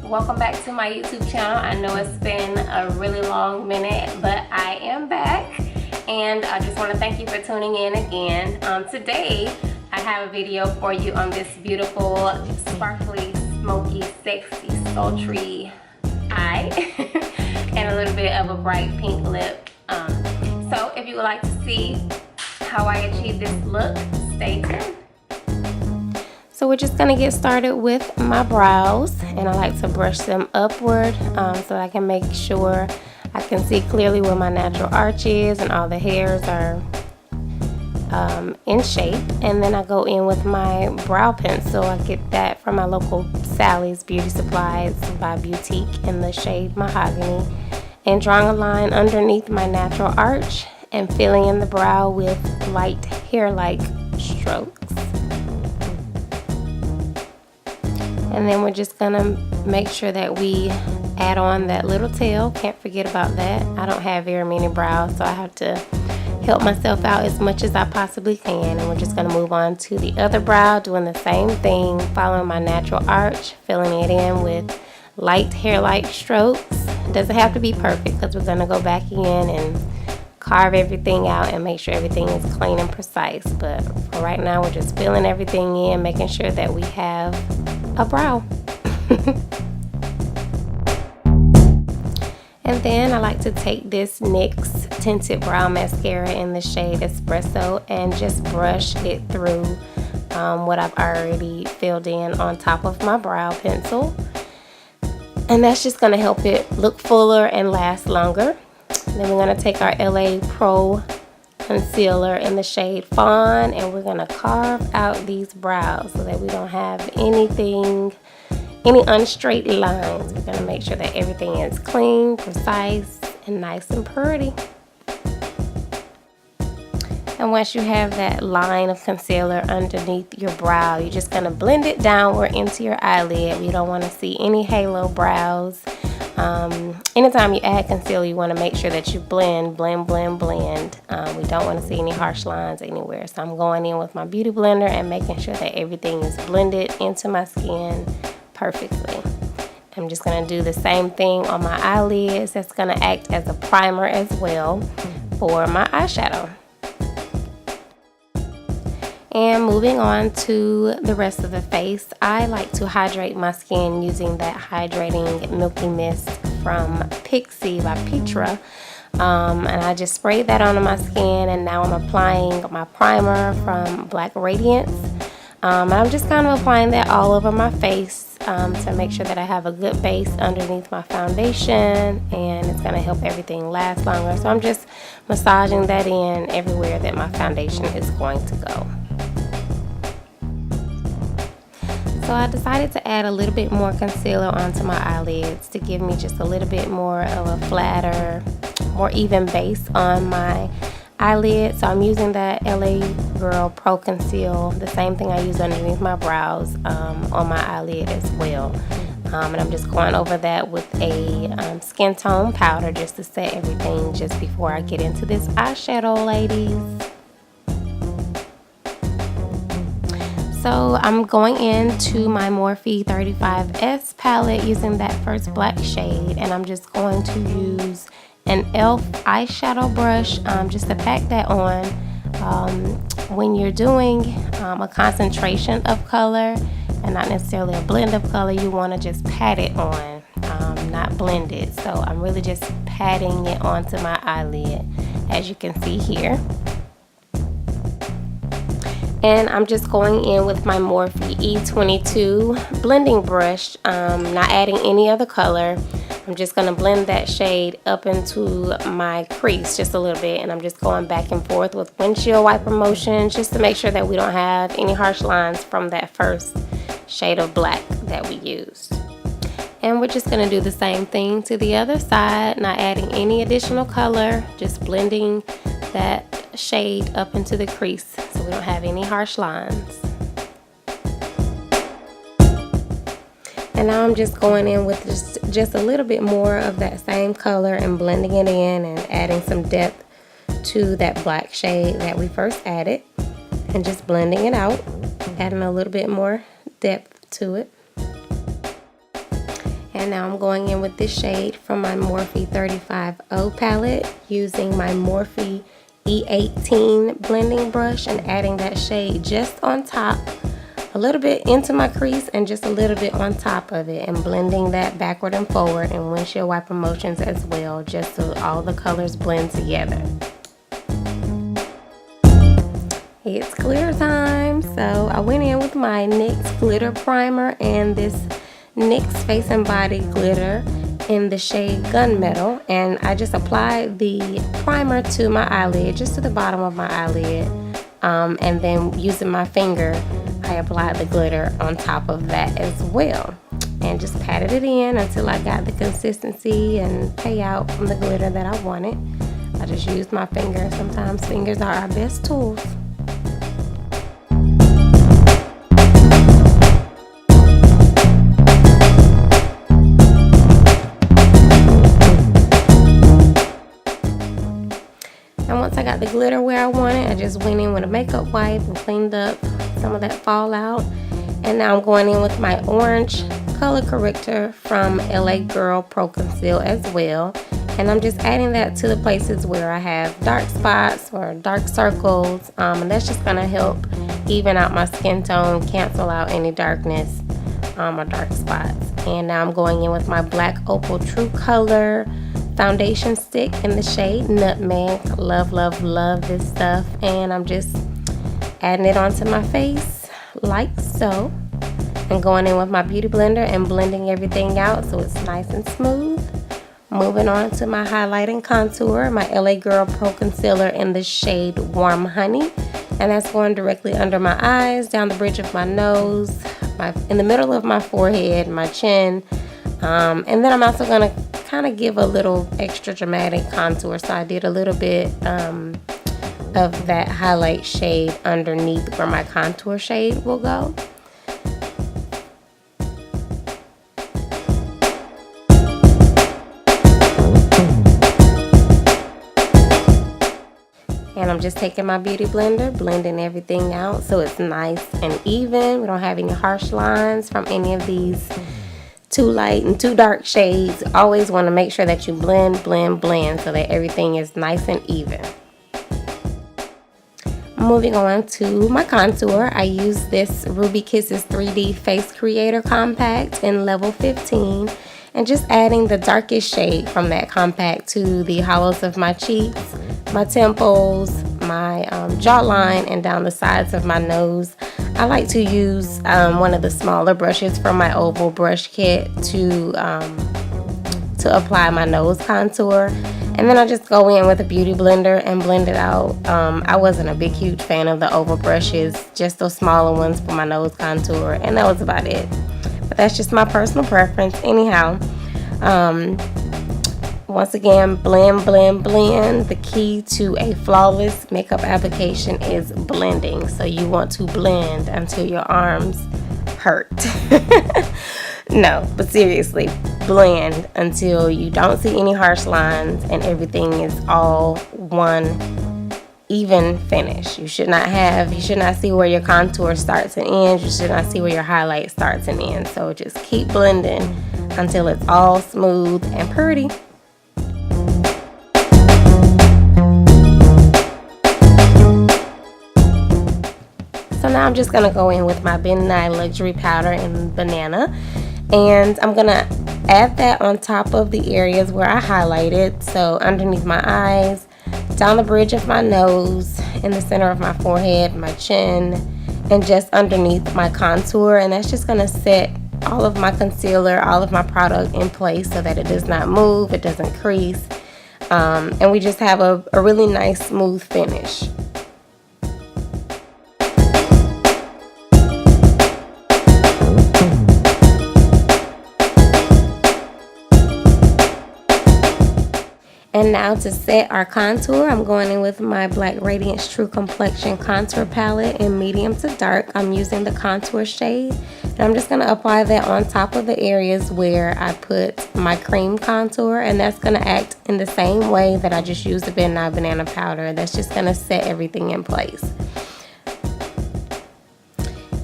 welcome back to my YouTube channel. I know it's been a really long minute, but I am back, and I just want to thank you for tuning in again. Today I have a video for you on this beautiful, sparkly, smoky, sexy, sultry eye and a little bit of a bright pink lip. So if you would like to see how I achieve this look, stay tuned. So we're just going to get started with my brows, and I like to brush them upward so that I can make sure I can see clearly where my natural arch is and all the hairs are in shape. And then I go in with my brow pencil. I get that from my local Sally's Beauty Supplies by Beautique in the shade Mahogany, and drawing a line underneath my natural arch and filling in the brow with light hair-like strokes. And then we're just gonna make sure that we add on that little tail. Can't forget about that. I don't have very many brows, so I have to help myself out as much as I possibly can. And we're just gonna move on to the other brow, doing the same thing, following my natural arch, filling it in with light hair-like strokes. It doesn't have to be perfect because we're gonna go back in and carve everything out and make sure everything is clean and precise. But for right now, we're just filling everything in, making sure that we have a brow. And then I like to take this NYX Tinted Brow Mascara in the shade Espresso and just brush it through what I've already filled in on top of my brow pencil. And that's just going to help it look fuller and last longer. Then we're going to take our LA Pro concealer in the shade Fawn, and we're going to carve out these brows so that we don't have any unstraight lines. We're going to make sure that everything is clean, precise, and nice and pretty. And once you have that line of concealer underneath your brow, you're just going to blend it downward into your eyelid. We don't want to see any halo brows. Anytime you add concealer, you want to make sure that you blend. We don't want to see any harsh lines anywhere. So I'm going in with my beauty blender and making sure that everything is blended into my skin perfectly. I'm just going to do the same thing on my eyelids. That's going to act as a primer as well for my eyeshadow. And moving on to the rest of the face, I like to hydrate my skin using that hydrating Milky Mist from Pixi by Petra. And I just sprayed that onto my skin, and now I'm applying my primer from Black Radiance. And I'm just kind of applying that all over my face to make sure that I have a good base underneath my foundation, and it's going to help everything last longer. So I'm just massaging that in everywhere that my foundation is going to go. So I decided to add a little bit more concealer onto my eyelids to give me just a little bit more of a flatter, more even base on my eyelid. So I'm using that LA Girl Pro Conceal, the same thing I use underneath my brows, on my eyelid as well. And I'm just going over that with a skin tone powder just to set everything just before I get into this eyeshadow, ladies. So I'm going into my Morphe 35S palette using that first black shade, and I'm just going to use an e.l.f. eyeshadow brush just to pack that on. When you're doing a concentration of color and not necessarily a blend of color, you want to just pat it on, not blend it. So I'm really just patting it onto my eyelid, as you can see here. And I'm just going in with my Morphe E22 blending brush, not adding any other color. I'm just going to blend that shade up into my crease just a little bit, and I'm just going back and forth with windshield wiper motion just to make sure that we don't have any harsh lines from that first shade of black that we used. And we're just going to do the same thing to the other side, not adding any additional color, just blending that shade up into the crease so we don't have any harsh lines. And now I'm just going in with just a little bit more of that same color and blending it in and adding some depth to that black shade that we first added, and just blending it out, adding a little bit more depth to it. And now I'm going in with this shade from my Morphe 35O palette, using my Morphe E18 blending brush and adding that shade just on top, a little bit into my crease and just a little bit on top of it, and blending that backward and forward in windshield wiper motions as well, just so all the colors blend together. It's glitter time, so I went in with my NYX Glitter Primer and this NYX Face and Body Glitter in the shade Gunmetal, and I just applied the primer to my eyelid, just to the bottom of my eyelid, and then using my finger I applied the glitter on top of that as well, and just patted it in until I got the consistency and payout from the glitter that I wanted. I just used my finger. Sometimes fingers are our best tools. And once I got the glitter where I wanted, I just went in with a makeup wipe and cleaned up some of that fallout. And now I'm going in with my orange color corrector from LA Girl Pro Conceal as well. And I'm just adding that to the places where I have dark spots or dark circles. And that's just gonna help even out my skin tone, cancel out any darkness or dark spots. And now I'm going in with my black Opal True Color foundation stick in the shade Nutmeg. Love, love, love this stuff. And I'm just adding it onto my face like so, and going in with my beauty blender and blending everything out so it's nice and smooth. Moving on to my highlight and contour, my LA Girl Pro Concealer in the shade Warm Honey, and that's going directly under my eyes, down the bridge of my nose, in the middle of my forehead, my chin, and then I'm also going to kind of give a little extra dramatic contour, so I did a little bit of that highlight shade underneath where my contour shade will go. And I'm just taking my beauty blender, blending everything out so it's nice and even. We don't have any harsh lines from any of these too light and too dark shades. Always want to make sure that you blend, blend, blend so that everything is nice and even. Moving on to my contour, I use this Ruby Kisses 3D Face Creator Compact in level 15, and just adding the darkest shade from that compact to the hollows of my cheeks, my temples, my jawline, and down the sides of my nose. I like to use one of the smaller brushes from my Opal brush kit to apply my nose contour. And then I just go in with a beauty blender and blend it out. I wasn't a big, huge fan of the Opal brushes, just those smaller ones for my nose contour, and that was about it. But that's just my personal preference. Anyhow, once again, blend, blend, blend. The key to a flawless makeup application is blending. So you want to blend until your arms hurt. No, but seriously, blend until you don't see any harsh lines and everything is all one even finish. You should not see where your contour starts and ends. You should not see where your highlight starts and ends. So just keep blending until it's all smooth and pretty. So now I'm just gonna go in with my Ben Nye Luxury Powder in Banana, and I'm gonna add that on top of the areas where I highlighted. So underneath my eyes, down the bridge of my nose, in the center of my forehead, my chin, and just underneath my contour. And that's just gonna set all of my concealer, all of my product in place so that it does not move, it doesn't crease, and we just have a really nice smooth finish. And now to set our contour, I'm going in with my Black Radiance True Complexion Contour Palette in medium to dark. I'm using the contour shade, and I'm just going to apply that on top of the areas where I put my cream contour, and that's going to act in the same way that I just used the Nye Banana Powder. That's just going to set everything in place.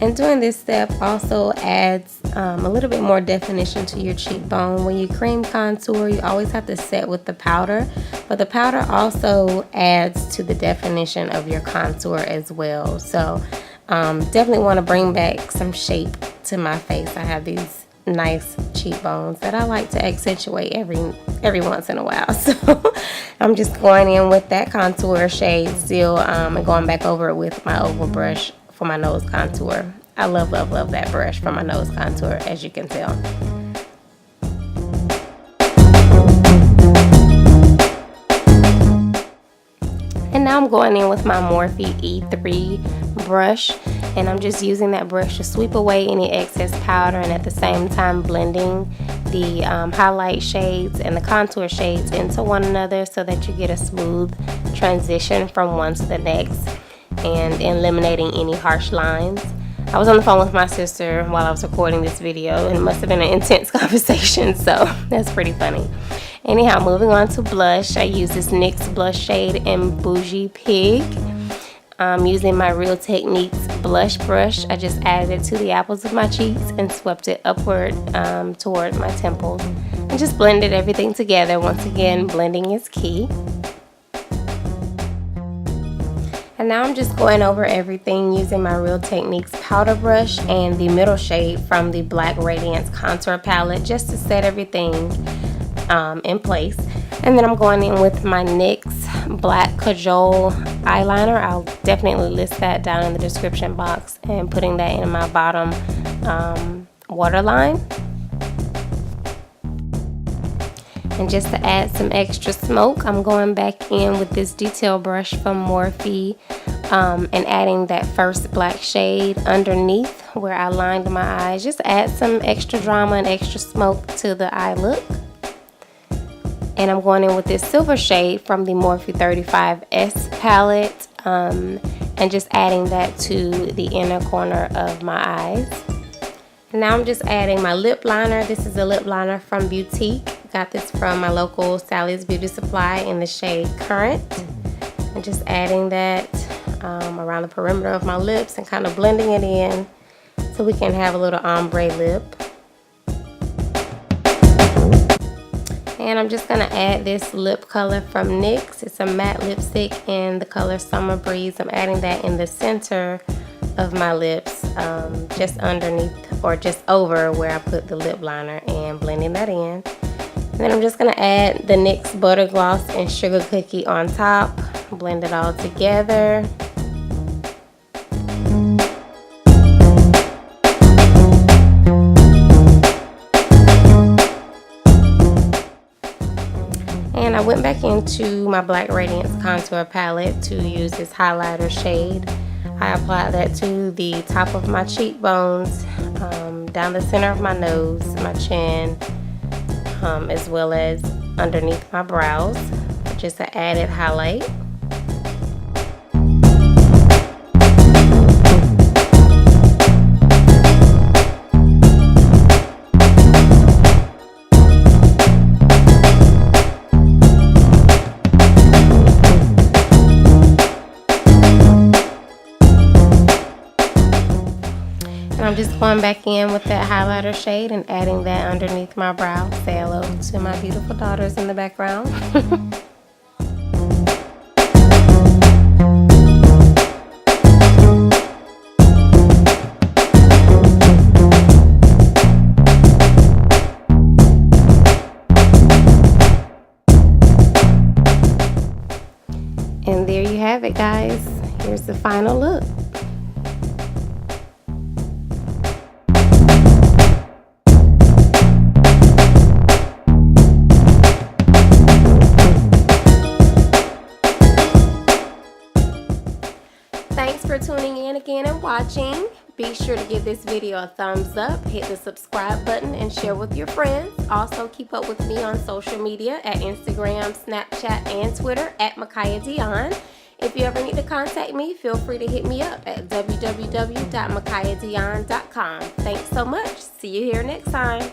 And doing this step also adds a little bit more definition to your cheekbone. When you cream contour, you always have to set with the powder, but the powder also adds to the definition of your contour as well. So definitely want to bring back some shape to my face. I have these nice cheekbones that I like to accentuate every once in a while. So I'm just going in with that contour shade still and going back over it with my oval brush for my nose contour. I love that brush for my nose contour, as you can tell. And now I'm going in with my Morphe E3 brush, and I'm just using that brush to sweep away any excess powder, and at the same time blending the highlight shades and the contour shades into one another so that you get a smooth transition from one to the next, and eliminating any harsh lines. I was on the phone with my sister while I was recording this video, and it must have been an intense conversation, so that's pretty funny. Anyhow, moving on to blush, I use this NYX blush shade in Bougie Pig. Using my Real Techniques blush brush, I just added it to the apples of my cheeks and swept it upward toward my temples, and just blended everything together. Once again, blending is key. And now I'm just going over everything using my Real Techniques powder brush and the middle shade from the Black Radiance contour palette, just to set everything in place. And then I'm going in with my NYX Black Kajol Eyeliner. I'll definitely list that down in the description box, and putting that in my bottom waterline. And just to add some extra smoke, I'm going back in with this detail brush from Morphe and adding that first black shade underneath where I lined my eyes. Just add some extra drama and extra smoke to the eye look. And I'm going in with this silver shade from the Morphe 35S palette and just adding that to the inner corner of my eyes. And now I'm just adding my lip liner. This is a lip liner from Beautique. Got this from my local Sally's Beauty Supply in the shade Current. And just adding that around the perimeter of my lips and kind of blending it in so we can have a little ombre lip. And I'm just going to add this lip color from NYX. It's a matte lipstick in the color Summer Breeze. I'm adding that in the center of my lips, just underneath or just over where I put the lip liner, and blending that in. And then I'm just going to add the NYX Butter Gloss and Sugar Cookie on top. Blend it all together. And I went back into my Black Radiance contour palette to use this highlighter shade. I applied that to the top of my cheekbones, down the center of my nose, my chin, as well as underneath my brows, just an added highlight. I'm just going back in with that highlighter shade and adding that underneath my brow. Say hello to my beautiful daughters in the background. And there you have it, guys. Here's the final look. Thanks for tuning in again and watching. Be sure to give this video a thumbs up, hit the subscribe button, and share with your friends. Also, keep up with me on social media at Instagram, Snapchat, and Twitter at MakiahDion. If you ever need to contact me, feel free to hit me up at www.makiahdion.com. Thanks so much. See you here next time.